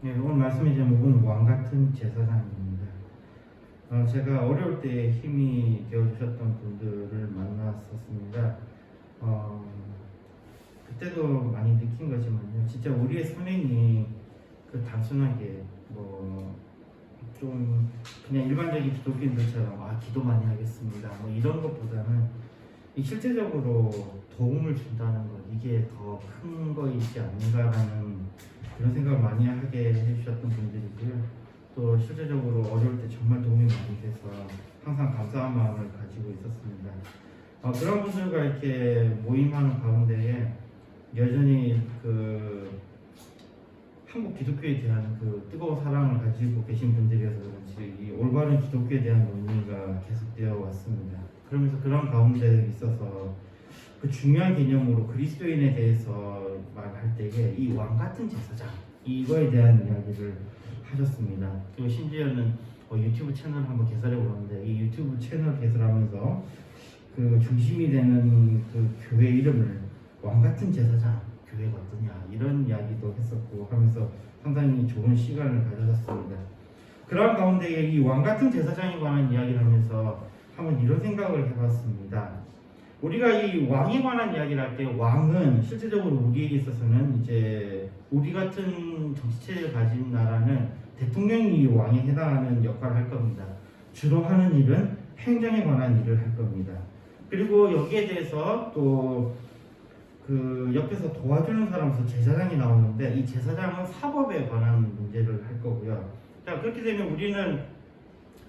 네, 오늘 말씀의 제목은 왕 같은 제사장입니다. 제가 어려울 때 힘이 되어주셨던 분들을 만났었습니다. 그때도 많이 느낀 거지만요, 진짜 우리의 선행이 단순하게 좀 그냥 일반적인 기독교인들처럼 기도 많이 하겠습니다 이런 것보다는 실제적으로 도움을 준다는 것, 이게 더 큰 거이지 않는가라는 그런 생각을 많이 하게 해주셨던 분들이고요. 또 실제적으로 어려울 때 정말 도움이 많이 돼서 항상 감사한 마음을 가지고 있었습니다. 그런 분들과 이렇게 모임하는 가운데에 여전히 한국 기독교에 대한 뜨거운 사랑을 가지고 계신 분들이어서 그런지 이 올바른 기독교에 대한 논의가 계속되어 왔습니다. 그러면서 그런 가운데 있어서 중요한 개념으로 그리스도인에 대해서 말할 때에 이 왕 같은 제사장, 이거에 대한 이야기를 하셨습니다. 그리고 심지어는 유튜브 채널을 한번 개설해 보는데, 이 유튜브 채널 개설하면서 중심이 되는 교회 이름을 왕 같은 제사장 교회가 어떠냐, 이런 이야기도 했었고 하면서 상당히 좋은 시간을 가졌습니다. 그런 가운데 이 왕 같은 제사장에 관한 이야기를 하면서 한번 이런 생각을 해봤습니다. 우리가 이 왕에 관한 이야기를 할 때 왕은 실제적으로 우리에게 있어서는 이제 우리 같은 정치체를 가진 나라는 대통령이 이 왕에 해당하는 역할을 할 겁니다. 주로 하는 일은 행정에 관한 일을 할 겁니다. 그리고 여기에 대해서 또 옆에서 도와주는 사람으로서 제사장이 나오는데, 이 제사장은 사법에 관한 문제를 할 거고요. 자, 그렇게 되면 우리는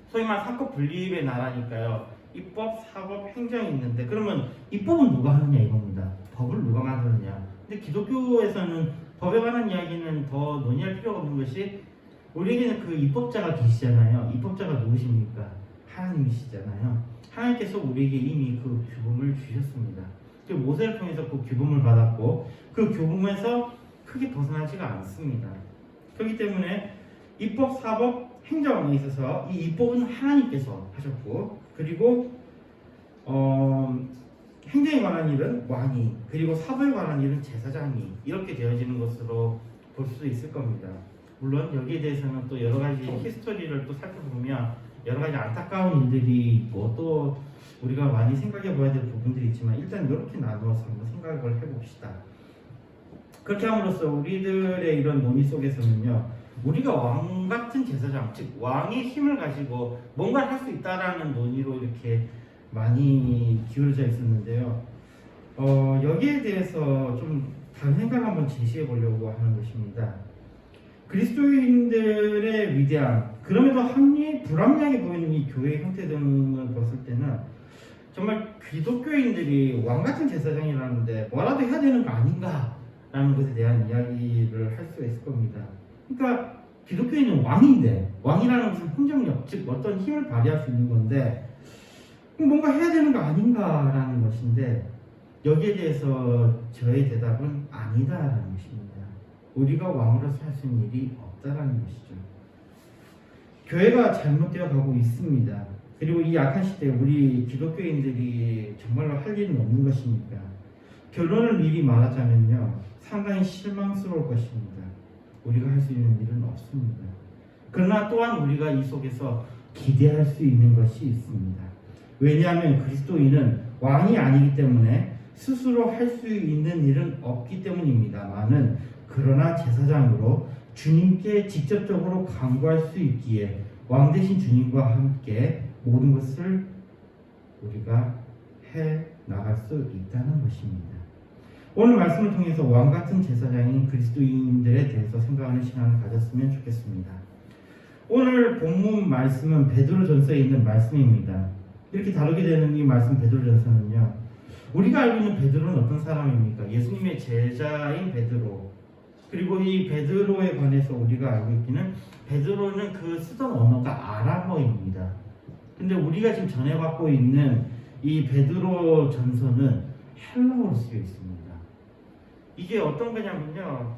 소위 말해 사법 분립의 나라니까요. 입법, 사법, 행정이 있는데, 그러면 입법은 누가 하느냐 이겁니다. 법을 누가 만드느냐. 근데 기독교에서는 법에 관한 이야기는 더 논의할 필요가 없는 것이, 우리에게는 입법자가 계시잖아요. 입법자가 누구십니까? 하나님이시잖아요. 하나님께서 우리에게 이미 규범을 주셨습니다. 모세를 통해서 규범을 받았고, 규범에서 크게 벗어나지가 않습니다. 그렇기 때문에 입법, 사법, 행정에 있어서 이 입법은 하나님께서 하셨고, 그리고 행정에 관한 일은 왕이, 그리고 사법에 관한 일은 제사장이, 이렇게 되어지는 것으로 볼 수 있을 겁니다. 물론 여기에 대해서는 또 여러 가지 히스토리를 또 살펴보면 여러 가지 안타까운 일들이 있고, 또 우리가 많이 생각해 봐야 될 부분들이 있지만, 일단 이렇게 나누어서 한번 생각을 해봅시다. 그렇게 함으로써 우리들의 이런 논의 속에서는요, 우리가 왕 같은 제사장, 즉 왕의 힘을 가지고 뭔가를 할 수 있다라는 논의로 이렇게 많이 기울어져 있었는데요. 여기에 대해서 좀 다른 생각을 한번 제시해 보려고 하는 것입니다. 그리스도인들의 위대한, 그럼에도 불합리하게 보이는 이 교회 형태 등을 봤을 때는 정말 기독교인들이 왕 같은 제사장이라는데 뭐라도 해야 되는 거 아닌가라는 것에 대한 이야기를 할 수가 있을 겁니다. 그러니까 기독교인은 왕인데, 왕이라는 것은 행정력, 즉 어떤 힘을 발휘할 수 있는 건데 뭔가 해야 되는 거 아닌가라는 것인데, 여기에 대해서 저의 대답은 아니다라는 것입니다. 우리가 왕으로서 할 수 있는 일이 없다라는 것이죠. 교회가 잘못되어 가고 있습니다. 그리고 이 악한 시대에 우리 기독교인들이 정말로 할 일은 없는 것이니까, 결론을 미리 말하자면요, 상당히 실망스러울 것입니다. 우리가 할 수 있는 일은 없습니다. 그러나 또한 우리가 이 속에서 기대할 수 있는 것이 있습니다. 왜냐하면 그리스도인은 왕이 아니기 때문에 스스로 할 수 있는 일은 없기 때문입니다만은, 그러나 제사장으로 주님께 직접적으로 간구할 수 있기에 왕 대신 주님과 함께 모든 것을 우리가 해 나갈 수 있다는 것입니다. 오늘 말씀을 통해서 왕 같은 제사장인 그리스도인들에 대해서 생각하는 시간을 가졌으면 좋겠습니다. 오늘 본문 말씀은 베드로전서에 있는 말씀입니다. 이렇게 다루게 되는 이 말씀 베드로전서는요, 우리가 알고 있는 베드로는 어떤 사람입니까? 예수님의 제자인 베드로. 그리고 이 베드로에 관해서 우리가 알고 있기는, 베드로는 쓰던 언어가 아람어입니다. 근데 우리가 지금 전해받고 있는 이 베드로 전서는 헬라어로 쓰여 있습니다. 이게 어떤 거냐면요,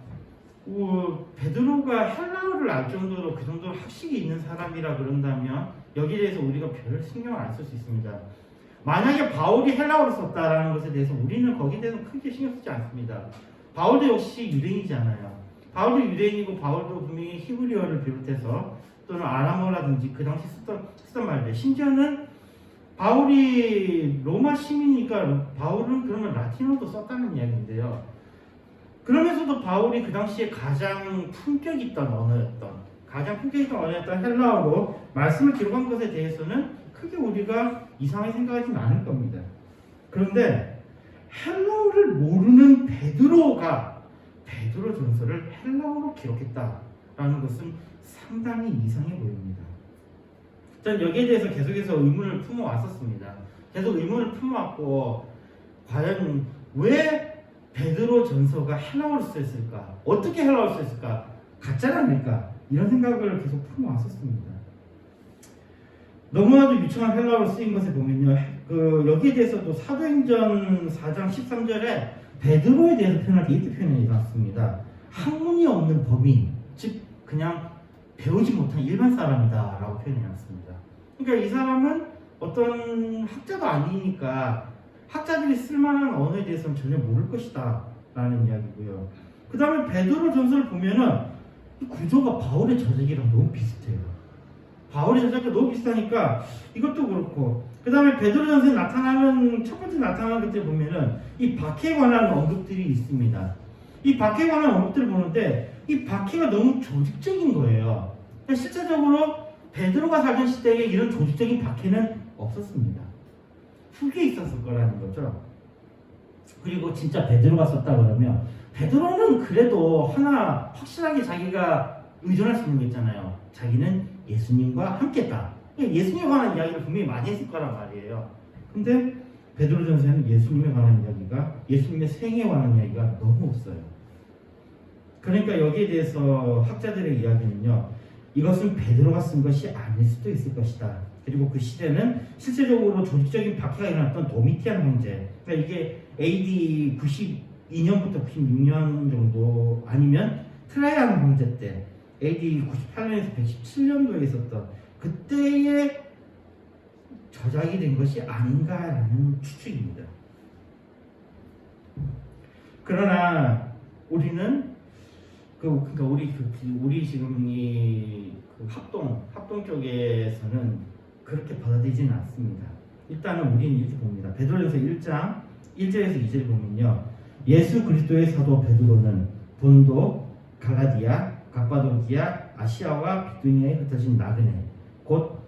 베드로가 헬라어를 알 정도로 그 정도로 학식이 있는 사람이라 그런다면 여기에 대해서 우리가 별 신경을 안 쓸 수 있습니다. 만약에 바울이 헬라어를 썼다라는 것에 대해서 우리는 거기에 대해서 크게 신경 쓰지 않습니다. 바울도 역시 유대인이잖아요. 바울도 유대인이고 바울도 분명히 히브리어를 비롯해서 또는 아람어라든지 그 당시 쓰던 말들, 심지어는 바울이 로마 시민이니까 바울은 그러면 라틴어도 썼다는 이야기인데요. 그러면서도 바울이 그 당시에 가장 품격 있던 언어였던 헬라어로 말씀을 기록한 것에 대해서는 크게 우리가 이상하게 생각하지는 않을 겁니다. 그런데 헬라어를 모르는 베드로가 베드로전서를 헬라어로 기록했다라는 것은 상당히 이상해 보입니다. 전 여기에 대해서 계속해서 의문을 품어왔었습니다. 계속 의문을 품어왔고, 과연 왜 베드로전서가 헬라어로 쓰였을까? 어떻게 헬라어로 쓰였을까? 가짜는 아닐까? 이런 생각을 계속 품어왔었습니다. 너무나도 유창한 헬라어로 쓰인 것을 보면요, 여기에 대해서도 사도행전 4장 13절에 베드로에 대해서 표현할 때 이렇게 표현이 나왔습니다. 학문이 없는 범인, 즉 그냥 배우지 못한 일반 사람이다 라고 표현해 놨습니다. 그러니까 이 사람은 어떤 학자도 아니니까 학자들이 쓸만한 언어에 대해서는 전혀 모를 것이다 라는 이야기고요. 그 다음에 베드로 전서를 보면은 이 구조가 바울의 저작이랑 너무 비슷해요. 바울의 저작과 너무 비슷하니까 이것도 그렇고, 그 다음에 베드로 전서에 첫 번째 나타나는 것들 보면은 이 박해에 관한 언급들이 있습니다. 이 박해에 관한 언급들을 보는데 이 박해가 너무 조직적인 거예요. 실제적으로 베드로가 살던 시대에 이런 조직적인 박해는 없었습니다. 후기에 있었을 거라는 거죠. 그리고 진짜 베드로가 썼다 그러면 베드로는 그래도 하나 확실하게 자기가 의존할 수 있는 게 있잖아요. 자기는 예수님과 함께다. 예수님에 관한 이야기를 분명히 많이 했을 거란 말이에요. 근데 베드로전서에는 예수님에 관한 이야기가, 예수님의 생애에 관한 이야기가 너무 없어요. 그러니까 여기에 대해서 학자들의 이야기는요, 이것은 베드로가 쓴 것이 아닐 수도 있을 것이다. 그리고 그 시대는 실제적으로 조직적인 박해가 일어났던 도미티안 황제, 그러니까 이게 AD 92년부터 96년 정도, 아니면 트라이안 황제 때 AD 98년에서 117년도에 있었던 그때의 저작이 된 것이 아닌가라는 추측입니다. 그러나 우리는 그러니까 우리 지금 이 합동 쪽에서는 그렇게 받아들이지는 않습니다. 일단은 우리는 이렇게 봅니다. 베드로전서 1장 1절에서 2절 보면요, 예수 그리스도의 사도 베드로는 본도, 갈라디아, 갑바도기아, 아시아와 비두니아에 흩어진 나그네, 곧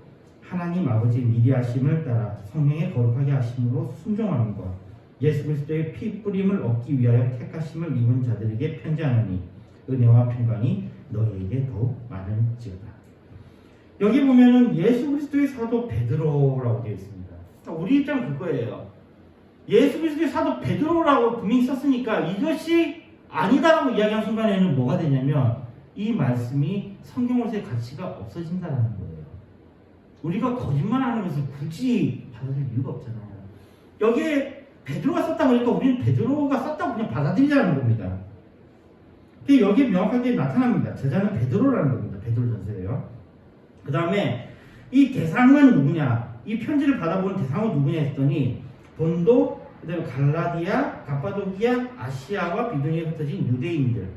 하나님 아버지 미리 하심을 따라 성령의 거룩하게 하심으로 순종함과 예수 그리스도의 피 뿌림을 얻기 위하여 택하심을 입은 자들에게 편지하노니 은혜와 평강이 너희에게 더욱 많을지어다. 여기 보면은 예수 그리스도의 사도 베드로라고 되어 있습니다. 우리 입장은 그거예요. 예수 그리스도의 사도 베드로라고 분명히 썼으니까 이것이 아니다라고 이야기한 순간에는 뭐가 되냐면 이 말씀이 성경으로서의 가치가 없어진다는 거예요. 우리가 거짓말하는 것을 굳이 받아들일 이유가 없잖아요. 여기에 베드로가 썼다고 하니까 우리는 베드로가 썼다고 그냥 받아들이자는 겁니다. 여기에 명확하게 나타납니다. 제자는 베드로라는 겁니다. 베드로전서예요. 그 다음에 이 대상은 누구냐? 이 편지를 받아본 대상은 누구냐 했더니 본도, 그 다음에 갈라디아, 갑바도기아, 아시아와 비두니아에 흩어진 유대인들.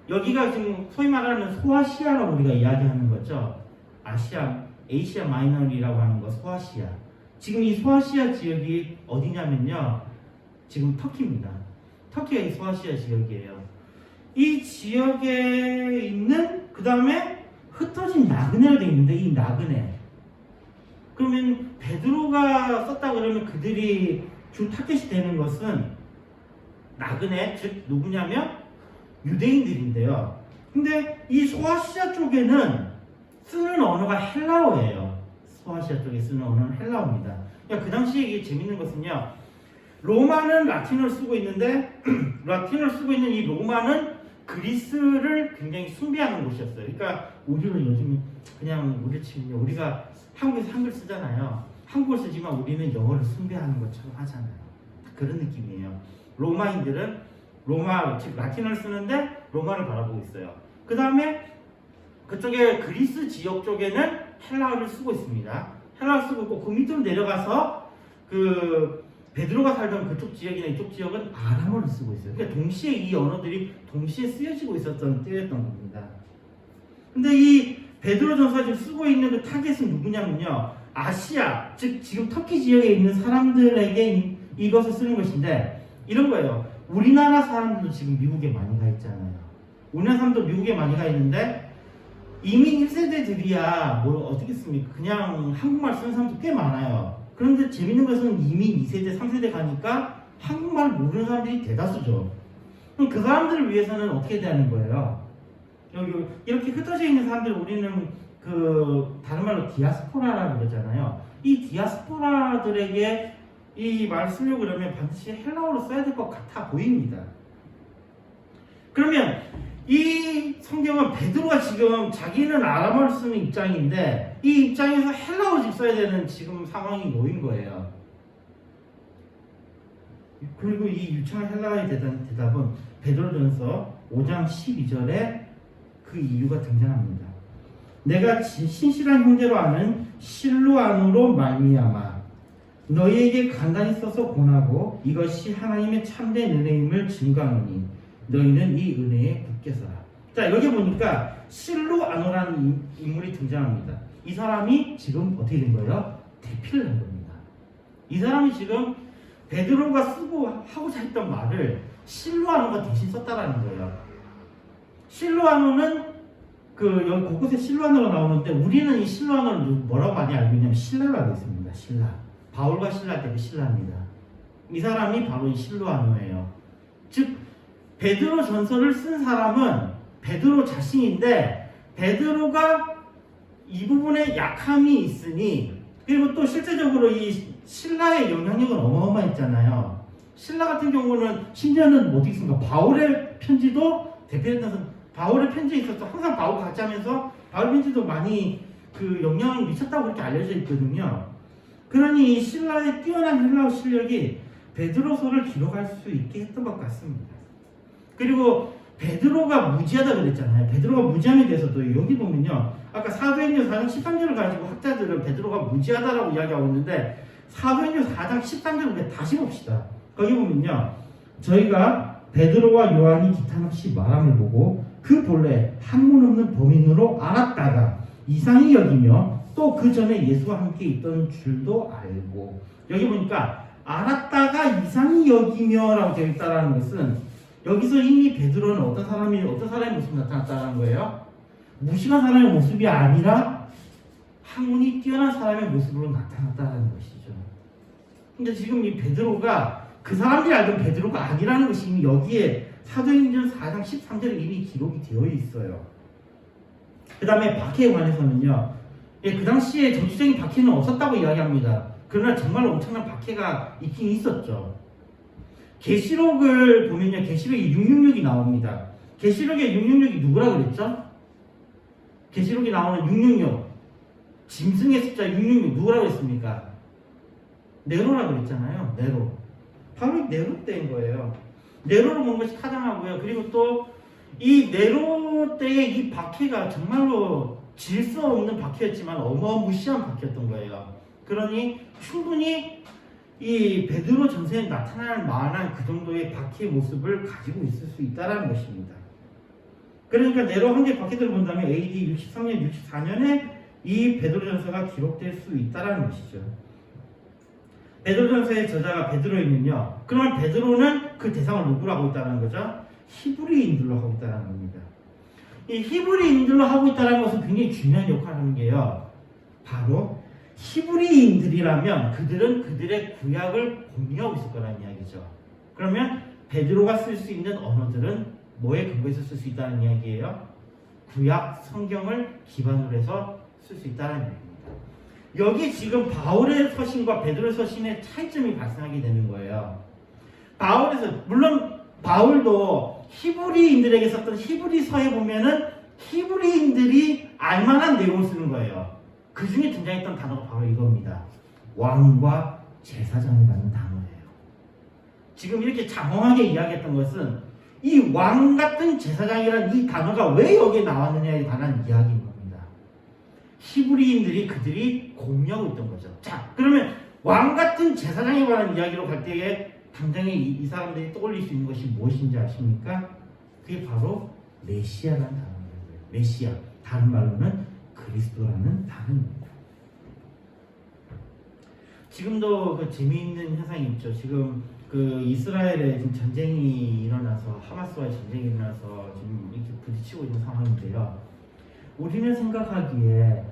여기가 지금 소위 말하는 소아시아라고 우리가 이야기하는 거죠. 에이시아 마이너리라고 하는 거 소아시아. 지금 이 소아시아 지역이 어디냐면요, 지금 터키입니다. 터키가 이 소아시아 지역이에요. 이 지역에 있는, 그 다음에 흩어진 나그네로 되어 있는데 이 나그네, 그러면 베드로가 썼다 그러면 그들이 주 타겟이 되는 것은 나그네, 즉 누구냐면 유대인들인데요. 근데 이 소아시아 쪽에는 쓰는 언어가 헬라어예요. 소아시아 쪽에 쓰는 언어는 헬라어입니다. 그러니까 그 당시에 이게 재밌는 것은요, 로마는 라틴어를 쓰고 있는데 라틴어를 쓰고 있는 이 로마는 그리스를 굉장히 숭배하는 곳이었어요. 그러니까 우리는 요즘 그냥 우리 치면 우리가 한국에서 한글 쓰잖아요. 한국을 쓰지만 우리는 영어를 숭배하는 것처럼 하잖아요. 그런 느낌이에요. 로마인들은 로마, 즉 라틴어를 쓰는데 로마를 바라보고 있어요. 그 다음에 그쪽에 그리스 지역 쪽에는 헬라어를 쓰고 있습니다. 헬라어를 쓰고 있고 그 밑으로 내려가서 그 베드로가 살던 그쪽 지역이나 이쪽 지역은 아람어를 쓰고 있어요. 그러니까 동시에 이 언어들이 동시에 쓰여지고 있었던 때였던 겁니다. 근데 이 베드로전서 지금 쓰고 있는 그 타겟은 누구냐면요, 아시아, 즉 지금 터키 지역에 있는 사람들에게 이것을 쓰는 것인데, 이런 거예요. 우리나라 사람들도 지금 미국에 많이 가 있잖아요. 우리나라 사람도 미국에 많이 가 있는데 이민 1세대들이야 뭘 어떻겠습니까? 그냥 한국말 쓰는 사람도 꽤 많아요. 그런데 재밌는 것은 이민 2세대, 3세대 가니까 한국말 모르는 사람들이 대다수죠. 그럼 그 사람들을 위해서는 어떻게 되는 거예요? 여기 이렇게 흩어져 있는 사람들, 우리는 그 다른 말로 디아스포라라고 그러잖아요. 이 디아스포라들에게 이 말 쓰려고 그러면 반드시 헬라어로 써야 될 것 같아 보입니다. 그러면 이 성경은 베드로가 지금 자기는 아람어를 쓰는 입장인데 이 입장에서 헬라어를 지금 써야 되는 지금 상황이 놓인 거예요. 그리고 이 유창한 헬라어의 대답은 베드로전서 5장 12절에 그 이유가 등장합니다. 내가 신실한 형제로 아는 실루안으로 말미암아 너희에게 간단히 써서 권하고 이것이 하나님의 참된 은혜임을 증거하노니 너희는 이 은혜에 굳게 서라. 자, 여기 보니까 실루아노라는 인물이 등장합니다. 이 사람이 지금 어떻게 된 거예요? 대피를 한 겁니다. 이 사람이 지금 베드로가 쓰고 하고자 했던 말을 실루아노가 대신 썼다라는 거예요. 실루아노는 여기 곳곳에 실루아노가 나오는데 우리는 이 실루아노를 뭐라고 많이 알고 있냐면 신라로 알고 있습니다. 신라. 바울과 신라 때 그 신라입니다. 이 사람이 바로 이 실루아노예요. 즉 베드로 전서를 쓴 사람은 베드로 자신인데 베드로가 이 부분에 약함이 있으니, 그리고 또 실제적으로 이 신라의 영향력은 어마어마했잖아요. 신라 같은 경우는 심지어는 어떻게 있습니까? 바울의 편지도 대표했던 바울의 편지에 있어서 항상 바울 가짜면서 바울 편지도 많이 그 영향을 미쳤다고 그렇게 알려져 있거든요. 그러니 이 신라의 뛰어난 헬라어 실력이 베드로서를 기록할 수 있게 했던 것 같습니다. 그리고 베드로가 무지하다 그랬잖아요. 베드로가 무지함에 대해서도 여기 보면요, 아까 사도행전 4장 13절을 가지고 학자들은 베드로가 무지하다라고 이야기하고 있는데 사도행전 4장 13절을 다시 봅시다. 거기 보면요, 저희가 베드로와 요한이 기탄 없이 말함을 보고 그 본래 한문 없는 범인으로 알았다가 이상히 여기며 또 그 전에 예수와 함께 있던 줄도 알고, 여기 보니까 알았다가 이상히 여기며라고 되어 있다는 것은 여기서 이미 베드로는 어떤 사람의 모습이 나타났다는 거예요? 무식한 사람의 모습이 아니라 학문이 뛰어난 사람의 모습으로 나타났다는 것이죠. 근데 지금 이 베드로가 그 사람들이 알던 베드로가 아니라는 것이 이미 여기에 사도행전 4장 13절에 이미 기록이 되어 있어요. 그 다음에 박해에 관해서는요, 그 당시에 정치적인 박해는 없었다고 이야기합니다. 그러나 정말 엄청난 박해가 있긴 있었죠. 계시록을 보면요, 계시록에 666이 나옵니다. 계시록에 666이 누구라 그랬죠? 계시록에 나오는 666, 짐승의 숫자 666 누구라 그랬습니까? 네로라 그랬잖아요. 네로. 바로 네로 때인 거예요. 네로로 본 것이 타당하고요. 그리고 또 이 네로 때의 이 박해가 정말로 질 수 없는 박해였지만 어마무시한 박해였던 거예요. 그러니 충분히 이 베드로 전서에 나타날 만한 그 정도의 박해의 모습을 가지고 있을 수 있다는 것입니다. 그러니까 네로 황제 박해들을 본다면 AD 63년, 64년에 이 베드로 전서가 기록될 수 있다는 것이죠. 베드로 전서의 저자가 베드로이면요, 그러면 베드로는 그 대상을 누구로 하고 있다는 거죠? 히브리인들로 하고 있다는 겁니다. 이 히브리인들로 하고 있다는 것은 굉장히 중요한 역할을 하는 게요, 바로 히브리인들이라면 그들은 그들의 구약을 공유하고 있을 거라는 이야기죠. 그러면 베드로가 쓸 수 있는 언어들은 뭐에 근거해서 쓸 수 있다는 이야기예요? 구약 성경을 기반으로 해서 쓸 수 있다는 이야기입니다. 여기 지금 바울의 서신과 베드로의 서신의 차이점이 발생하게 되는 거예요. 물론 바울도 히브리인들에게 썼던 히브리서에 보면은 히브리인들이 알만한 내용을 쓰는 거예요. 그 중에 등장했던 단어가 바로 이겁니다. 왕과 제사장이라는 단어예요. 지금 이렇게 장황하게 이야기했던 것은 이 왕 같은 제사장이라는 이 단어가 왜 여기에 나왔느냐에 관한 이야기인 겁니다. 히브리인들이 그들이 공유하고 있던 거죠. 자, 그러면 왕 같은 제사장에 관한 이야기로 갈 때에 당장에 이 사람들이 떠올릴 수 있는 것이 무엇인지 아십니까? 그게 바로 메시아라는 단어예요. 메시아, 다른 말로는 그리스도라는 단어입니다. 지금도 그 재미있는 현상이 있죠. 지금 그 이스라엘에 지금 전쟁이 일어나서 하마스와의 전쟁이 일어나서 지금 이렇게 부딪히고 있는 상황인데요. 우리는 생각하기에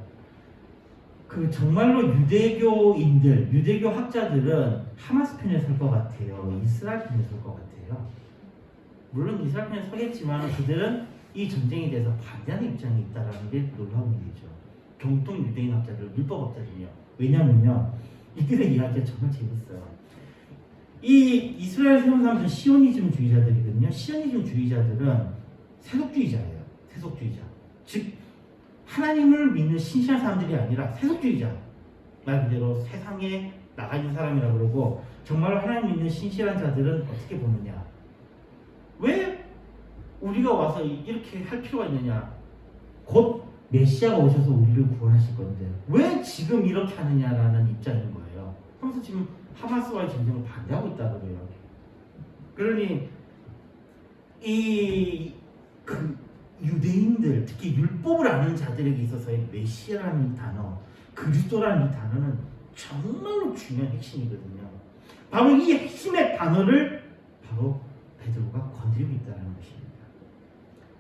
그 정말로 유대교인들, 유대교 학자들은 하마스 편에 설 것 같아요. 이스라엘 편에 설 것 같아요. 물론 이스라엘 편에 서겠지만 그들은 이 전쟁에 대해서 반대하는 입장이 있다는 게 놀라운 일이죠. 정통 유대인 학자들, 율법학자들이요. 왜냐면요, 이들의 이야기가 정말 재밌어요. 이 이스라엘 세운 사람들은 시오니즘 주의자들이거든요. 시오니즘 주의자들은 세속주의자예요. 세속주의자. 즉 하나님을 믿는 신실한 사람들이 아니라 세속주의자. 말 그대로 세상에 나가 있는 사람이라 그러고, 정말 하나님 믿는 신실한 자들은 어떻게 보느냐? 왜 우리가 와서 이렇게 할 필요가 있느냐? 곧 메시아가 오셔서 우리를 구원하실 건데 왜 지금 이렇게 하느냐라는 입장인 거예요. 그래서 지금 하마스와의 전쟁을 반대하고 있다고 그래요. 그러니 그 유대인들, 특히 율법을 아는 자들에게 있어서의 메시아라는 단어, 그리스도라는 이 단어는 정말로 중요한 핵심이거든요. 바로 이 핵심의 단어를 바로 베드로가 건드리고 있다는 것입니다.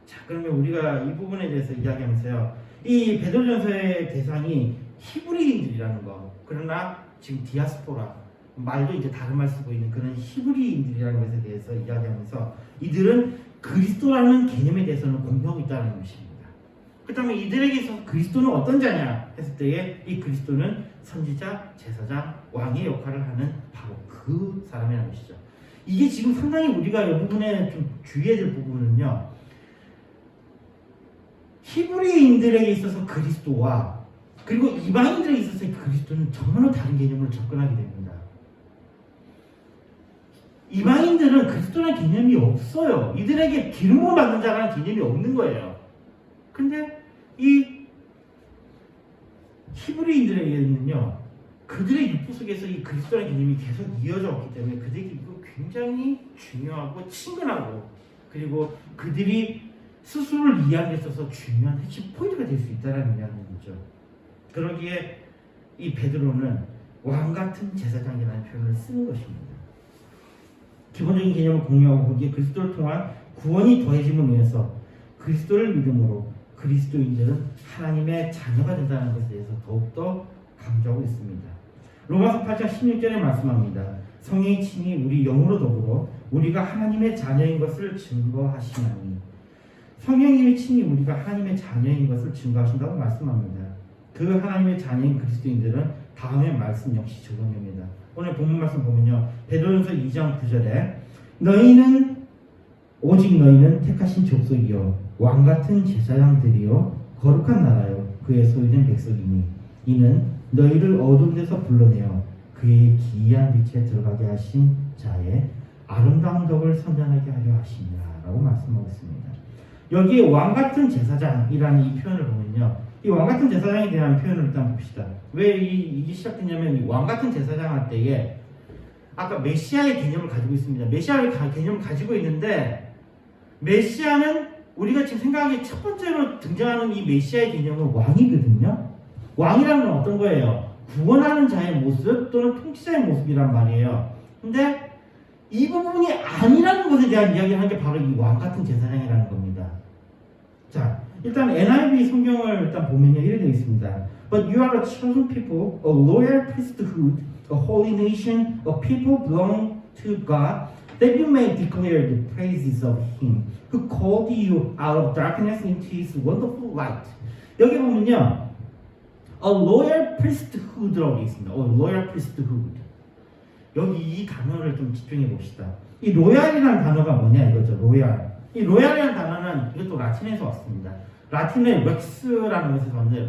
자, 그러면 우리가 이 부분에 대해서 이야기하면서요, 이 베드로전서의 대상이 히브리인들이라는 거, 그러나 지금 디아스포라, 말도 이제 다른 말 쓰고 있는 그런 히브리인들이라는 것에 대해서 이야기하면서 이들은 그리스도라는 개념에 대해서는 공유하고 있다는 것입니다. 그렇다면 이들에게 있어서 그리스도는 어떤 자냐 했을 때에 이 그리스도는 선지자, 제사장, 왕의 역할을 하는 바로 그 사람이라는 것이죠. 이게 지금 상당히 우리가 이 부분에 좀 주의해야 될 부분은요, 히브리인들에게 있어서 그리스도와 그리고 이방인들에게 있어서의 그리스도는 정말로 다른 개념으로 접근하게 됩니다. 이방인들은 그리스도라는 개념이 없어요. 이들에게 기름을 받는 자라는 개념이 없는 거예요. 근데 이 히브리인들에게는요, 그들의 율법 속에서 이 그리스도라는 개념이 계속 이어져 왔기 때문에 그들에게 이거 굉장히 중요하고 친근하고, 그리고 그들이 스스로를 이해하는 데 있어서 중요한 핵심 포인트가 될 수 있다는 이야기죠. 그러기에 이 베드로는 왕 같은 제사장이라는 표현을 쓰는 것입니다. 기본적인 개념을 공유하고 거기에 그리스도를 통한 구원이 더해짐을 위해서 그리스도를 믿음으로 그리스도인들은 하나님의 자녀가 된다는 것에 대해서 더욱더 강조하고 있습니다. 로마서 8장 16절에 말씀합니다. 성령이 친히 우리 영으로 더불어 우리가 하나님의 자녀인 것을 증거하시나니, 성령님이 친히 우리가 하나님의 자녀인 것을 증거하신다고 말씀합니다. 그 하나님의 자녀인 그리스도인들은 다음의 말씀 역시 적용됩니다. 오늘 본문 말씀 보면요, 베드로전서 2장 9절에 오직 너희는 택하신 족속이요 왕 같은 제사장들이요 거룩한 나라요 그의 소유된 백성이니 이는 너희를 어두운 데서 불러내어 그의 기이한 빛에 들어가게 하신 자의 아름다운 덕을 선전하게 하려 하시니라 라고 말씀하고 있습니다. 여기에 왕 같은 제사장이라는 이 표현을 보면요, 이 왕 같은 제사장에 대한 표현을 일단 봅시다. 왜 이게 시작됐냐면, 이 왕 같은 제사장 할 때에 아까 메시아의 개념을 가지고 있습니다. 메시아의 개념을 가지고 있는데, 메시아는 우리가 지금 생각하기에 첫 번째로 등장하는 이 메시아의 개념은 왕이거든요. 왕이라는 건 어떤 거예요? 구원하는 자의 모습 또는 통치자의 모습이란 말이에요. 근데 이 부분이 아니라는 것에 대한 이야기를 하는 게 바로 이 왕 같은 제사장이라는 겁니다. 자, 일단 NIV 성경을 일단 보면요, 이렇게 되어 있습니다. But you are a chosen people, a loyal priesthood, a holy nation, a people belonging to God, that you may declare the praises of Him who called you out of darkness into His wonderful light. 여기 보면요, a loyal priesthood라고 되어 있습니다. A loyal priesthood. 여기 이 단어를 좀 집중해 봅시다. 이 로얄이라는 단어가 뭐냐 이거죠. 로얄. 이 로얄이라는 단어는 이것도 라틴에서 왔습니다. 라틴의 렉스라는 것에서 왔는데,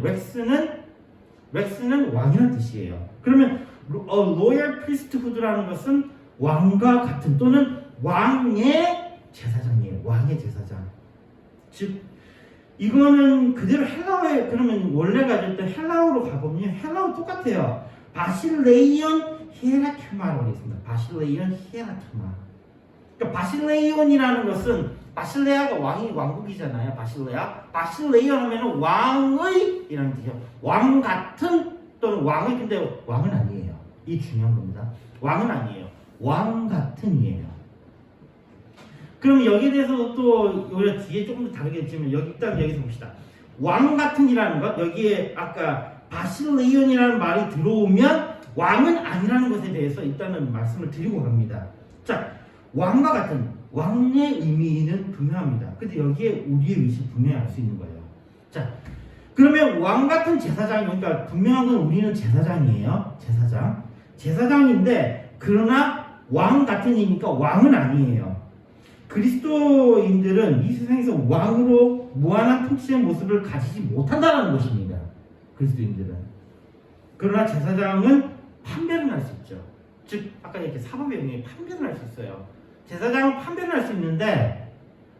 렉스는 왕이라는 뜻이에요. 그러면 로얄 프리스트후드라는 것은 왕과 같은 또는 왕의 제사장이에요. 왕의 제사장. 즉 이거는 그대로 헬라어에, 그러면 원래 가질 때 헬라어로 가보면 헬라어 똑같아요. 바실레이온 히에라큐마라고 있습니다. 바실레이온 히에라큐마. 그러니까 바실레이온이라는 것은 바실레아가 왕국이잖아요. 바실레이온 하면은 왕의이라는 뜻이에요. 왕 같은 또는 왕의, 근데 왕은 아니에요. 이 중요한 겁니다. 왕은 아니에요. 왕 같은이에요. 그럼 여기에 대해서 또 우리가 뒤에 조금 더 다르겠지만 일단 여기서 봅시다. 왕 같은이라는 것, 여기에 아까 바실레이온이라는 말이 들어오면 왕은 아니라는 것에 대해서 일단은 말씀을 드리고 갑니다. 자, 왕과 같은 왕의 의미는 분명합니다. 근데 여기에 우리의 위치 분명히 알 수 있는 거예요. 자, 그러면 왕 같은 제사장이, 그러니까 분명한 건 우리는 제사장이에요. 제사장인데 그러나 왕 같은이니까 왕은 아니에요. 그리스도인들은 이 세상에서 왕으로 무한한 통치의 모습을 가지지 못한다는 것입니다. 그리스도인들은. 그러나 제사장은 판별을 할 수 있죠. 즉 아까 이렇게 사법에 의해 판별을 할 수 있어요. 제사장은 판별을 할 수 있는데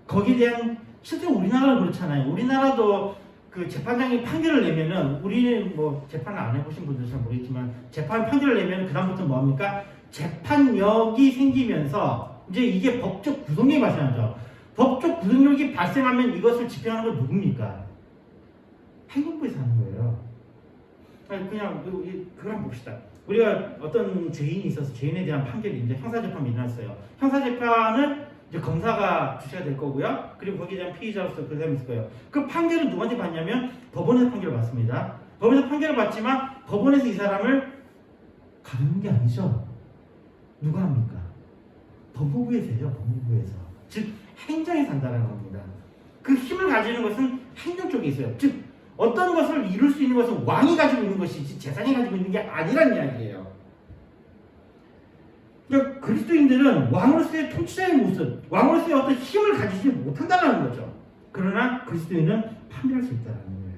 거기에 대한 실제 우리나라는 그렇잖아요. 우리나라도 그 재판장이 판결을 내면은 우리는 뭐 재판을 안 해보신 분들 잘 모르겠지만 재판 판결을 내면 그 다음부터 뭐합니까? 재판력이 생기면서 이제 이게 법적 구속력이 발생하죠. 법적 구속력이 발생하면 이것을 집행하는 건 누굽니까? 행정부에서 하는 거예요. 아니 그냥 그걸 한번 봅시다. 우리가 어떤 죄인이 있어서 죄인에 대한 판결이 이제 형사재판이 일어났어요. 형사재판은 이제 검사가 주체가 될 거고요. 그리고 거기에 대한 피의자로서 그 사람이 있을 거예요. 그 판결은 누구한테 받냐면 법원에서 판결을 받습니다. 법원에서 판결을 받지만 법원에서 이 사람을 가두는 게 아니죠. 누가 합니까? 법무부에서 해요. 법무부에서. 즉 행정에서 한다는 겁니다. 그 힘을 가지는 것은 행정 쪽에 있어요. 즉 어떤 것을 이룰 수 있는 것은 왕이 가지고 있는 것이지 재산이 가지고 있는 게 아니란 이야기예요. 그러니까 그리스도인들은 왕으로서의 통치자의 모습, 왕으로서의 어떤 힘을 가지지 못한다는 거죠. 그러나 그리스도인은 판별할 수 있다는 거예요.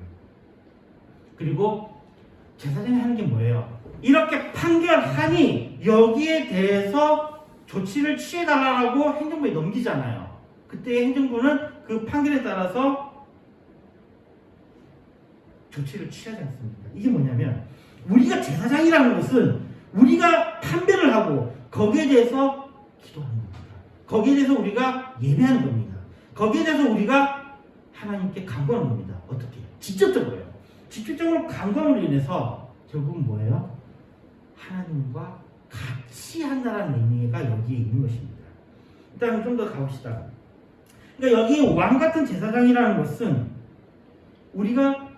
그리고 제사장이 하는 게 뭐예요? 이렇게 판결하니 여기에 대해서 조치를 취해달라고 행정부에 넘기잖아요. 그때 행정부는 그 판결에 따라서 조치를 취하지 않습니다. 이게 뭐냐면 우리가 제사장이라는 것은 우리가 판별을 하고 거기에 대해서 기도하는 겁니다. 거기에 대해서 우리가 예배하는 겁니다. 거기에 대해서 우리가 하나님께 간구하는 겁니다. 어떻게? 직접적으로요. 직접적으로 간구함으로 인해서 결국은 뭐예요? 하나님과 같이 한다는 의미가 여기에 있는 것입니다. 일단 좀 더 가봅시다. 그러니까 여기 왕 같은 제사장이라는 것은 우리가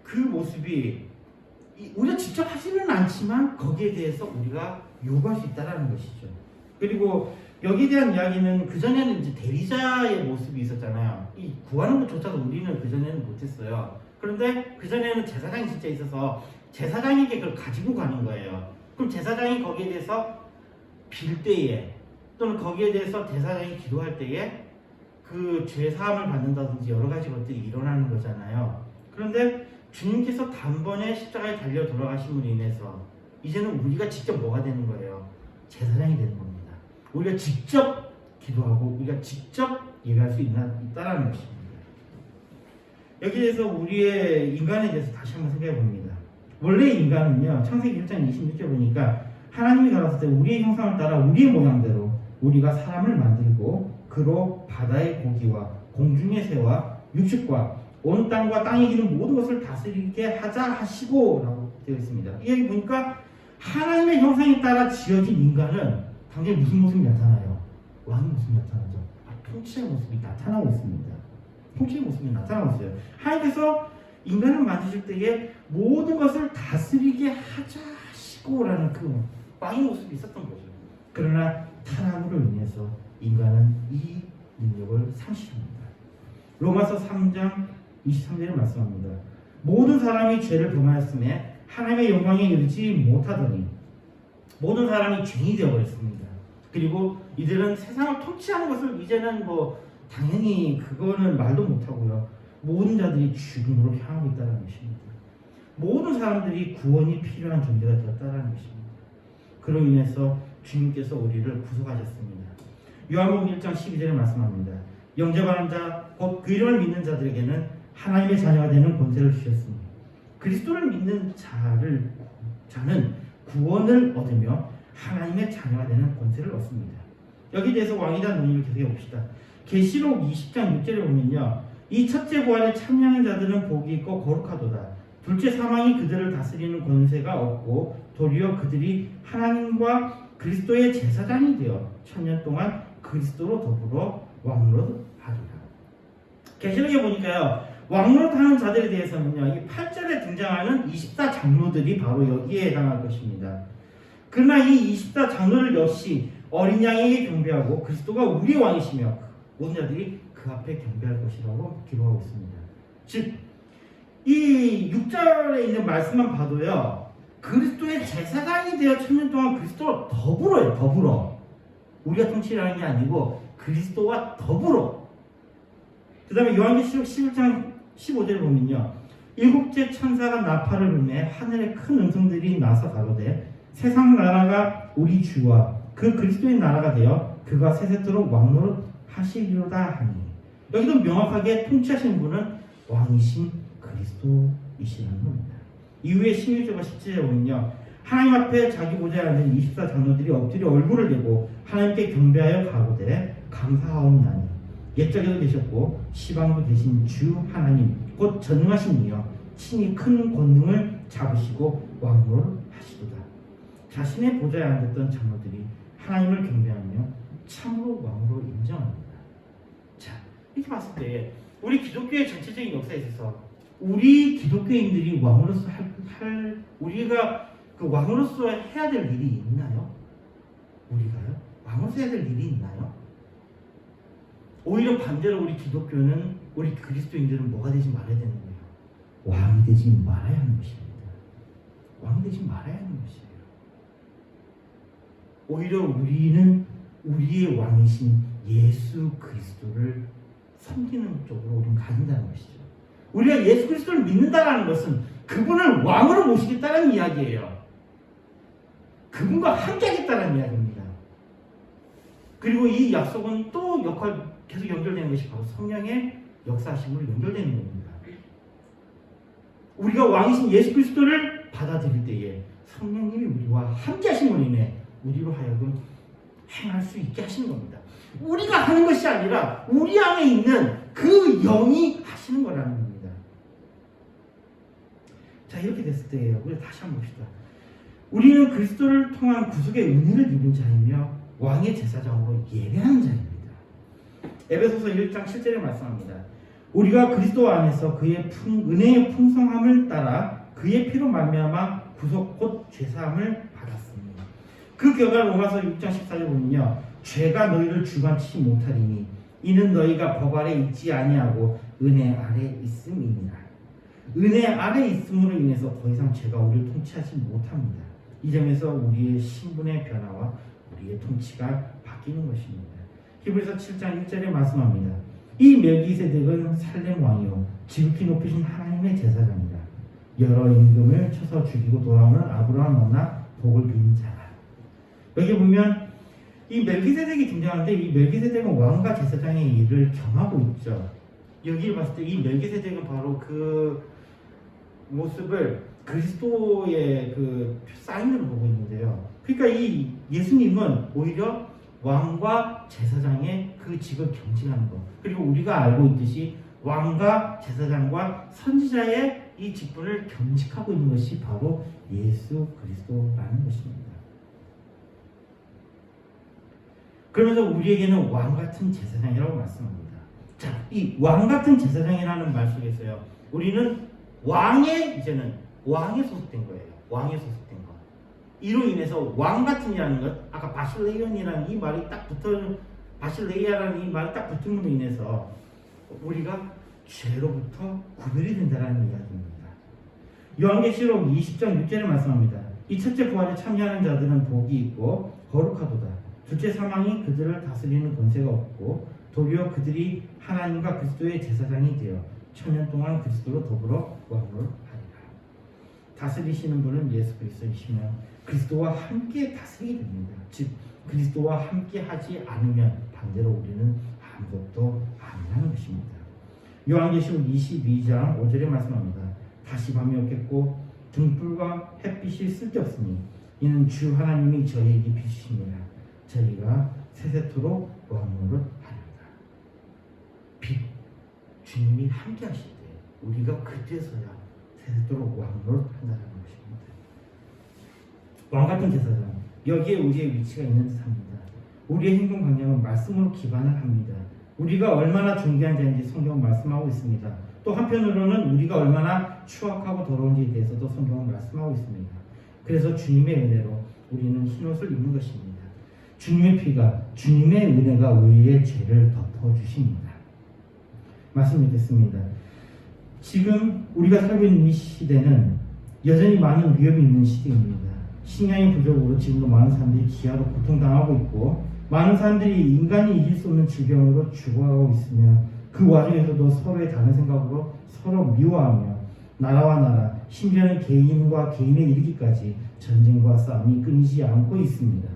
그 모습이 우리가 직접 하지는 않지만 거기에 대해서 우리가 요구할 수 있다는 것이죠. 그리고 여기에 대한 이야기는 그전에는 이제 대리자의 모습이 있었잖아요. 이 구하는 것조차도 우리는 그전에는 못했어요. 그런데 그전에는 제사장이 진짜 있어서 제사장에게 그걸 가지고 가는 거예요. 그럼 제사장이 거기에 대해서 빌 때에 또는 거기에 대해서 제사장이 기도할 때에 그 죄사함을 받는다든지 여러 가지 것들이 일어나는 거잖아요. 그런데 주님께서 단번에 십자가에 달려 돌아가심으로 인해서 이제는 우리가 직접 뭐가 되는 거예요? 제사장이 되는 겁니다. 우리가 직접 기도하고 우리가 직접 예배할 수 있다라는 것입니다. 여기에서 우리의 인간에 대해서 다시 한번 생각해 봅니다. 원래 인간은요, 창세기 1장 26절 보니까 하나님이 가라사대 때 우리의 형상을 따라 우리의 모양대로 우리가 사람을 만들고 그로 바다의 고기와 공중의 새와 육식과 온 땅과 땅에 기는 모든 것을 다스리게 하자 하시고 라고 되어 있습니다. 여기 보니까 하나님의 형상에 따라 지어진 인간은 당연히 무슨 모습이 나타나요? 왕의 모습이 나타나죠. 통치의 모습이 나타나고 있습니다. 통치의 모습이 나타나고 있어요. 하나님께서 인간을 만드실 때에 모든 것을 다스리게 하자 하시고 라는 그 왕의 모습이 있었던 거죠. 그러나 타락으로 인해서 인간은 이 능력을 상실합니다. 로마서 3장 23절에 말씀합니다. 모든 사람이 죄를 범하였음에 하나님의 영광에 이르지 못하더니 모든 사람이 죄인이 되어버렸습니다. 그리고 이들은 세상을 통치하는 것을 이제는 뭐 당연히 그거는 말도 못하고요. 모든 자들이 죽음으로 향하고 있다는 것입니다. 모든 사람들이 구원이 필요한 존재가 되었다는 것입니다. 그로 인해서 주님께서 우리를 구속하셨습니다. 요한복음 1장 12절에 말씀합니다. 영접하는 자, 곧 그 이름을 믿는 자들에게는 하나님의 자녀가 되는 권세를 주셨습니다. 그리스도를 믿는 자는 구원을 얻으며 하나님의 자녀가 되는 권세를 얻습니다. 여기에 대해서 왕에 대한 논의를 계속해 봅시다. 계시록 20장 6절에 보면요, 이 첫째 부활에 참여하는 자들은 복이 있고 거룩하도다. 둘째 사망이 그들을 다스리는 권세가 없고 도리어 그들이 하나님과 그리스도의 제사장이 되어 천년 동안 그리스도로 더불어 왕노릇 하리라. 계시록에 보니까요, 왕노릇 하는 자들에 대해서는요, 이 8절에 등장하는 24장로들이 바로 여기에 해당할 것입니다. 그러나 이 24장로들 역시 어린 양에게 경배하고 그리스도가 우리의 왕이시며 모든 자들이 그 앞에 경배할 것이라고 기록하고 있습니다. 즉, 이 6절에 있는 말씀만 봐도요, 그리스도의 제사장이 되어 천년 동안 그리스도와 더불어요. 더불어. 우리가 통치라는 게 아니고 그리스도와 더불어. 그 다음에 요한계시록 11장 15절을 보면요, 일곱째 천사가 나팔을 불매 하늘에 큰 음성들이 나서 가로되 세상 나라가 우리 주와 그 그리스도의 나라가 되어 그가 세세토록 왕노릇 하시리로다 하니, 여기도 명확하게 통치하시는 분은 왕이신 그리스도이시라는 겁니다. 이후에 16절과 17절에 보면요, 하나님 앞에 자기 보좌에 앉은 24장로들이 엎드려 얼굴을 대고 하나님께 경배하여 가로되 감사하옵나니 옛적에도 계셨고 시방도 계신 주 하나님 곧 전능하신 이여 친히 큰 권능을 잡으시고 왕노를 하시도다. 자신의 보좌에 앉았던 장로들이 하나님을 경배하며 참으로 왕으로 인정합니다. 자, 이렇게 봤을 때 우리 기독교의 전체적인 역사에 있어서 우리 기독교인들이 왕으로서 우리가 그 왕으로서 해야 될 일이 있나요? 우리가요? 왕으로서 해야 될 일이 있나요? 오히려 반대로 우리 기독교는, 우리 그리스도인들은 뭐가 되지 말아야 되는 거예요? 왕이 되지 말아야 하는 것입니다. 왕이 되지 말아야 하는 것이에요. 오히려 우리는 우리의 왕이신 예수 그리스도를 섬기는 쪽으로 우리는 가진다는 것이죠. 우리가 예수 그리스도를 믿는다는 것은 그분을 왕으로 모시겠다는 이야기예요. 그분과 함께하겠다는 이야기입니다. 그리고 이 약속은 또 계속 연결되는 것이 바로 성령의 역사하심으로 연결되는 겁니다. 우리가 왕이신 예수 그리스도를 받아들일 때에 성령님이 우리와 함께하심으로 인해 우리로 하여금 행할 수 있게 하시는 겁니다. 우리가 하는 것이 아니라 우리 안에 있는 그 영이 하시는 거라는 겁니다. 자, 이렇게 됐을 때예요, 우리 다시 한번 봅시다. 우리는 그리스도를 통한 구속의 은혜를 입은 자이며 왕의 제사장으로 예배하는 자입니다. 에베소서 1장 7절에 말씀합니다. 우리가 그리스도 안에서 그의 은혜의 풍성함을 따라 그의 피로 말미암아 구속 곧 죄사함을 받았습니다. 그 결과 로마서 6장 14절 보면요, 죄가 너희를 주관치지 못하리니 이는 너희가 법 아래 있지 아니하고 은혜 아래 있음이니라. 은혜 아래 있음으로 인해서 더 이상 죄가 우리를 통치하지 못합니다. 이 점에서 우리의 신분의 변화와 우리의 통치가 바뀌는 것입니다. 히브리서 7장 1절에 말씀합니다. 이 멜기세덱은 살렘 왕이요 지극히 높으신 하나님의 제사장이라. 여러 임금을 쳐서 죽이고 돌아오는 아브라함 만나 복을 빈 자라. 여기 보면 이 멜기세덱이 등장하는데, 이 멜기세덱은 왕과 제사장의 일을 겸하고 있죠. 여기를 봤을 때 이 멜기세덱은 바로 그 모습을 그리스도의 그 사인으로 보고 있는데요. 그러니까 이 예수님은 오히려 왕과 제사장의 그 직을 경직하는 것, 그리고 우리가 알고 있듯이 왕과 제사장과 선지자의 이 직분을 경직하고 있는 것이 바로 예수 그리스도라는 것입니다. 그러면서 우리에게는 왕같은 제사장이라고 말씀합니다. 자, 이 왕같은 제사장이라는 말 속에서요, 우리는 이제는 왕에 소속된 거예요. 왕에 소속된 거. 이로 인해서 왕같은이라는 것, 아까 바실레이온이라는 이 말이 딱 바실레이아라는 이 말이 딱 붙음으로 인해서 우리가 죄로부터 구별이 된다는 이야기입니다. 요한계시록 20장 6절에 말씀합니다. 이 첫째 부활에 참여하는 자들은 복이 있고 거룩하도다. 둘째 사망이 그들을 다스리는 권세가 없고 도리어 그들이 하나님과 그리스도의 제사장이 되어 천년 동안 그리스도로 더불어 왕을 하리라. 다스리시는 분은 예수 그리스도이시며 그리스도와 함께 다스리게 됩니다. 즉 그리스도와 함께 하지 않으면 반대로 우리는 아무것도 아니라는 것입니다. 요한계시록 22장 5절에 말씀합니다. 다시 밤이 없겠고 등불과 햇빛이 쓸데없으니 이는 주 하나님이 저희에게 비추심이라. 저희가 세세토록 왕노릇 하리라. 빛, 주님이 함께 하실 때 우리가 그때서야 세세토록 왕노릇 한다는 것입니다. 왕같은 제사장, 여기에 우리의 위치가 있는 듯합니다. 우리의 행동 방향은 말씀으로 기반을 합니다. 우리가 얼마나 존귀한 자인지 성경은 말씀하고 있습니다. 또 한편으로는 우리가 얼마나 추악하고 더러운지에 대해서도 성경은 말씀하고 있습니다. 그래서 주님의 은혜로 우리는 흰옷을 입는 것입니다. 주님의 피가, 주님의 은혜가 우리의 죄를 덮어주십니다. 말씀 믿겠습니다. 지금 우리가 살고 있는 이 시대는 여전히 많은 위협이 있는 시대입니다. 식량의 부족으로 지금도 많은 사람들이 기아로 고통당하고 있고, 많은 사람들이 인간이 이길 수 없는 질병으로 죽어가고 있으며, 그 와중에서도 서로의 다른 생각으로 서로 미워하며 나라와 나라, 심지어는 개인과 개인에 이르기까지 전쟁과 싸움이 끊이지 않고 있습니다.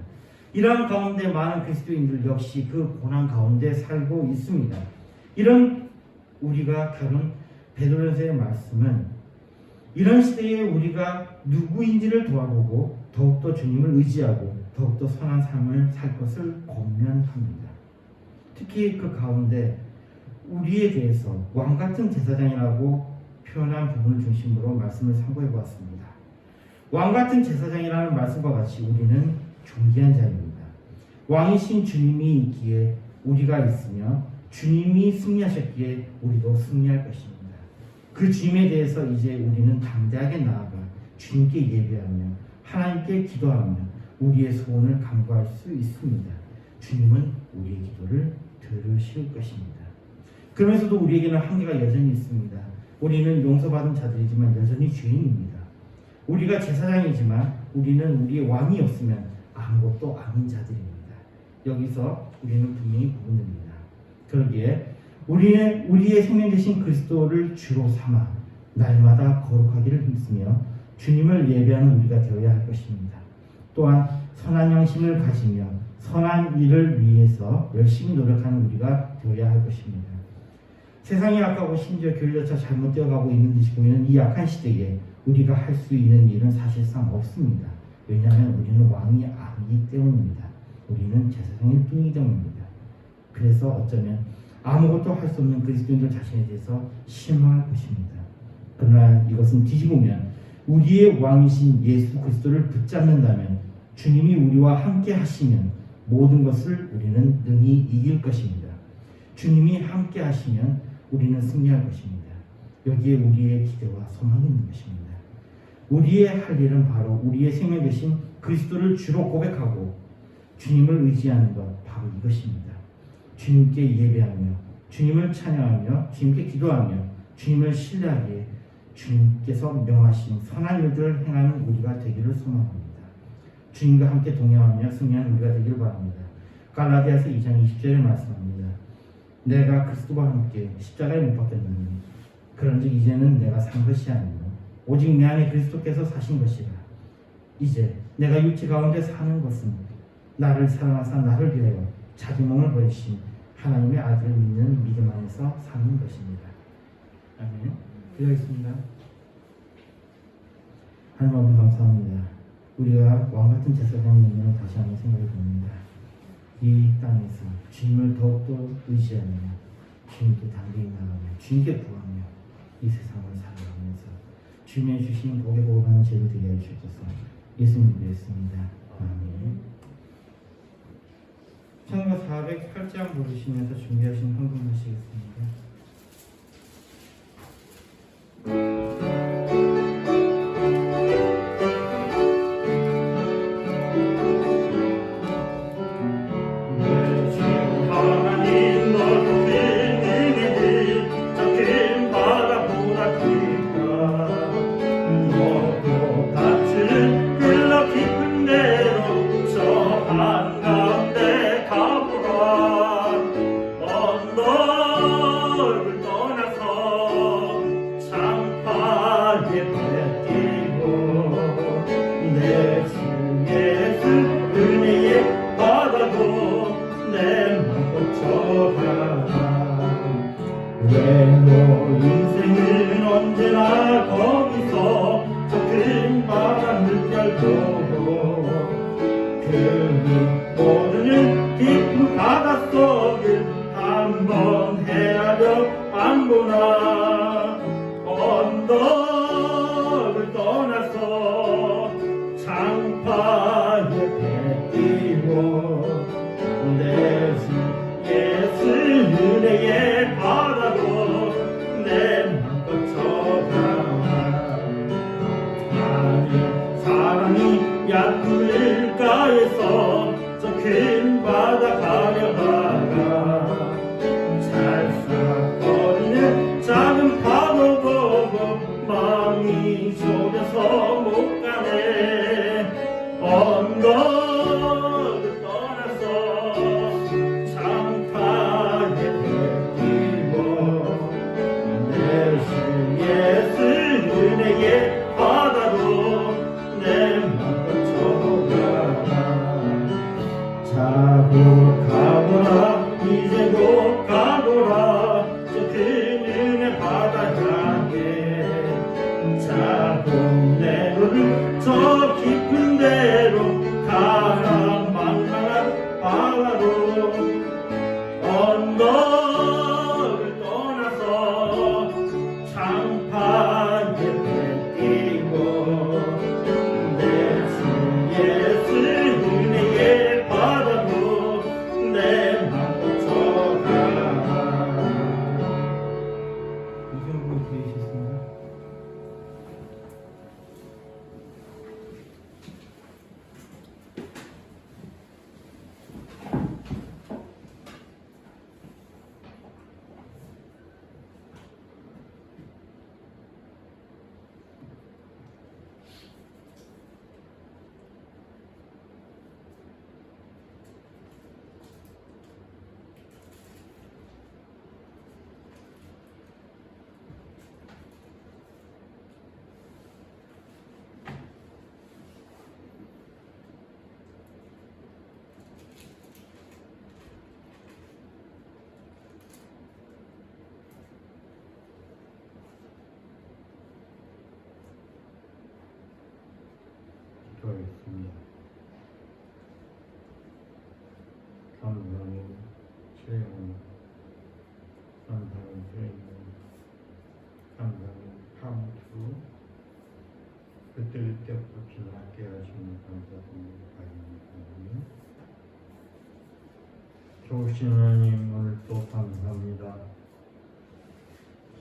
이러한 가운데 많은 그리스도인들 역시 그 고난 가운데 살고 있습니다. 이런 우리가 다룬 베드로전서의 말씀은 이런 시대에 우리가 누구인지를 돌아보고 더욱더 주님을 의지하고 더욱더 선한 삶을 살 것을 권면합니다. 특히 그 가운데 우리에 대해서 왕같은 제사장이라고 표현한 부분을 중심으로 말씀을 상고해 보았습니다. 왕같은 제사장이라는 말씀과 같이 우리는 존귀한 자입니다. 왕이신 주님이 있기에 우리가 있으며 주님이 승리하셨기에 우리도 승리할 것입니다. 그 주님에 대해서 이제 우리는 담대하게 나아가 주님께 예배하며 하나님께 기도하며 우리의 소원을 간구할 수 있습니다. 주님은 우리의 기도를 들으실 것입니다. 그러면서도 우리에게는 한계가 여전히 있습니다. 우리는 용서받은 자들이지만 여전히 죄인입니다. 우리가 제사장이지만 우리는 우리의 왕이 없으면 아무것도 아닌 자들입니다. 여기서 우리는 분명히 구분됩니다. 그러기에 우리의 생명 되신 그리스도를 주로 삼아 날마다 거룩하기를 힘쓰며 주님을 예배하는 우리가 되어야 할 것입니다. 또한 선한 양심을 가지며 선한 일을 위해서 열심히 노력하는 우리가 되어야 할 것입니다. 세상이 악하고 심지어 교회조차 잘못되어가고 있는 듯이 보이는 이 악한 시대에 우리가 할 수 있는 일은 사실상 없습니다. 왜냐하면 우리는 왕이 아니기 때문입니다. 우리는 제사장일 뿐이기 때문입니다. 그래서 어쩌면 아무것도 할 수 없는 그리스도인들 자신에 대해서 실망할 것입니다. 그러나 이것은 뒤집으면 우리의 왕이신 예수 그리스도를 붙잡는다면 주님이 우리와 함께 하시면 모든 것을 우리는 능히 이길 것입니다. 주님이 함께 하시면 우리는 승리할 것입니다. 여기에 우리의 기대와 소망이 있는 것입니다. 우리의 할 일은 바로 우리의 생명 되신 그리스도를 주로 고백하고 주님을 의지하는 것, 바로 이것입니다. 주님께 예배하며 주님을 찬양하며 주님께 기도하며 주님을 신뢰하기에 주님께서 명하신 선한 일들을 행하는 우리가 되기를 소망합니다. 주님과 함께 동행하며 승리하는 우리가 되기를 바랍니다. 갈라디아서 2장 20절에 말씀합니다. 내가 그리스도와 함께 십자가에 못 박혔느니 그런즉 이제는 내가 산 것이 아니요 오직 내 안에 그리스도께서 사신 것이라. 이제 내가 육체 가운데 사는 것은 나를 사랑하사 나를 위하여 자기 몸을 버리신 하나님의 아들을 믿는 믿음 안에서 사는 것입니다. 아멘. 기도하겠습니다. 하나님 아버지 감사합니다. 우리가 왕같은 제사장이 있는 다시 한번 생각해 봅니다. 이 땅에서 주님을 더욱더 의지하며 주님께 담대히 나가며 주님께 구하며 이 세상을 살아가면서 주님의 주신 복의 복을 받는 죄를 되게 해 주셔서 예수님 믿습니다. 아멘. 찬송가 408장 부르시면서 준비하신 헌금 하시겠습니다. 왜 너 인생은 언제나 언덕을 떠나서 장파에 배 띄고 내 주 예수 은혜의 바다로 내 맘껏 쳐가 하늘 사랑이 얕은 물가에서 저 큰 바다 가려다가 찰싹거리는 작은 파도 보고 마음이 졸여서 못 가네. 언덕을 떠나서 장파에 배 띄고 내 주 예수 은혜의 바다로 내 맘껏 쳐가 자고 가거라 이제 곧 가거라 저 큰 은혜 바다 향해 자고 내로를 저 깊은 데로 가라 망망한 바다로 언덕을 떠나서 장파에 배 띄고 내 주 예수 은혜의 바다로 내 맘껏 쳐가. 무슨 분 들으셨습니까? 기도하겠습니다. 감사는 최영, 감사는 최영, 감사는 감투, 그때 없이 함께 하시는 감사드립니다. 좋으신 하나님 오늘 또 감사합니다.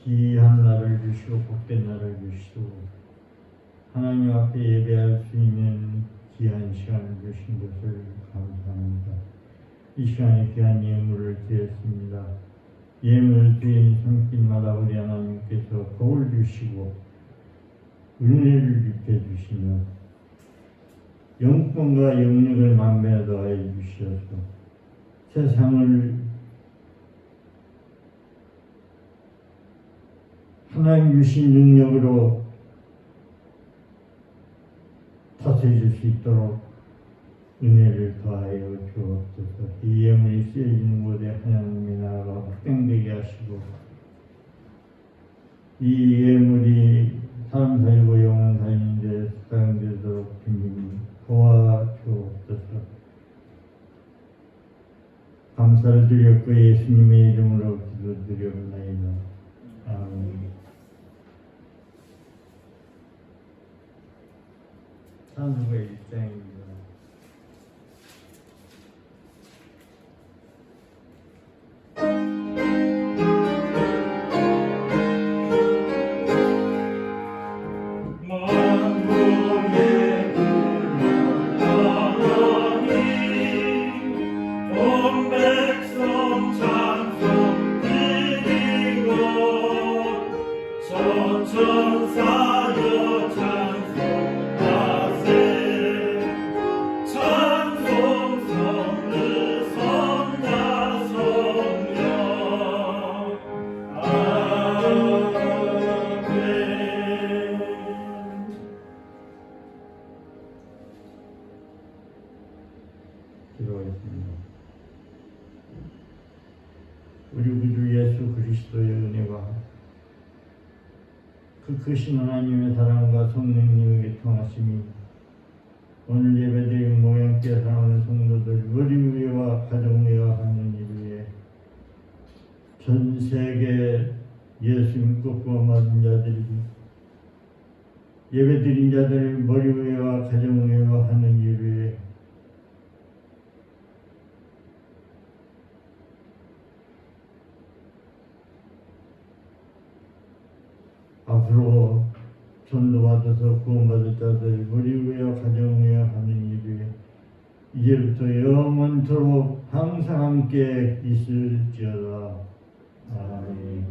귀한 날을 주시고 복된 날을 주시고 하나님 앞에 예배할 수 있는 귀한 시간을 주신 것을 감사합니다. 이 시간에 귀한 예물을 드렸습니다. 예물을 드린 손길마다 우리 하나님께서 복을 주시고 은혜를 입혀주시며 영권과 영력을 만배하게 더하여 주시어서 세상을 하나님 주신 능력으로 다스릴 수 있도록 은혜를 더하여 주옵소서. 이 예물이 쓰여지는 곳에 하나님의 나라가 확장되게 하시고 이 예물이 사람 살고 영혼 살리는 데 사용되도록 주님 도와주옵소서. 감사를 드렸고 예수님의 이름으로 기도드려옵나이다. 아멘. 산후의 일장입니다. 기도하겠습니다. 우리 구주 예수 그리스도의 은혜와 그 크신 하나님의 사랑과 성령님의 통하심이 오늘 예배드린 모양께 사랑하는 성도들 우리 위와 가정 위와 하는 일 위에 전 세계 예수 믿고 구원받은 자들이 예배드린 자들 머리회와 가정회와 하는 일을 앞으로 전도받아서 구원받을 자들 머리회와 가정회와 하는 일을 이제부터 영원토록 항상 함께 있을지어다. 아멘.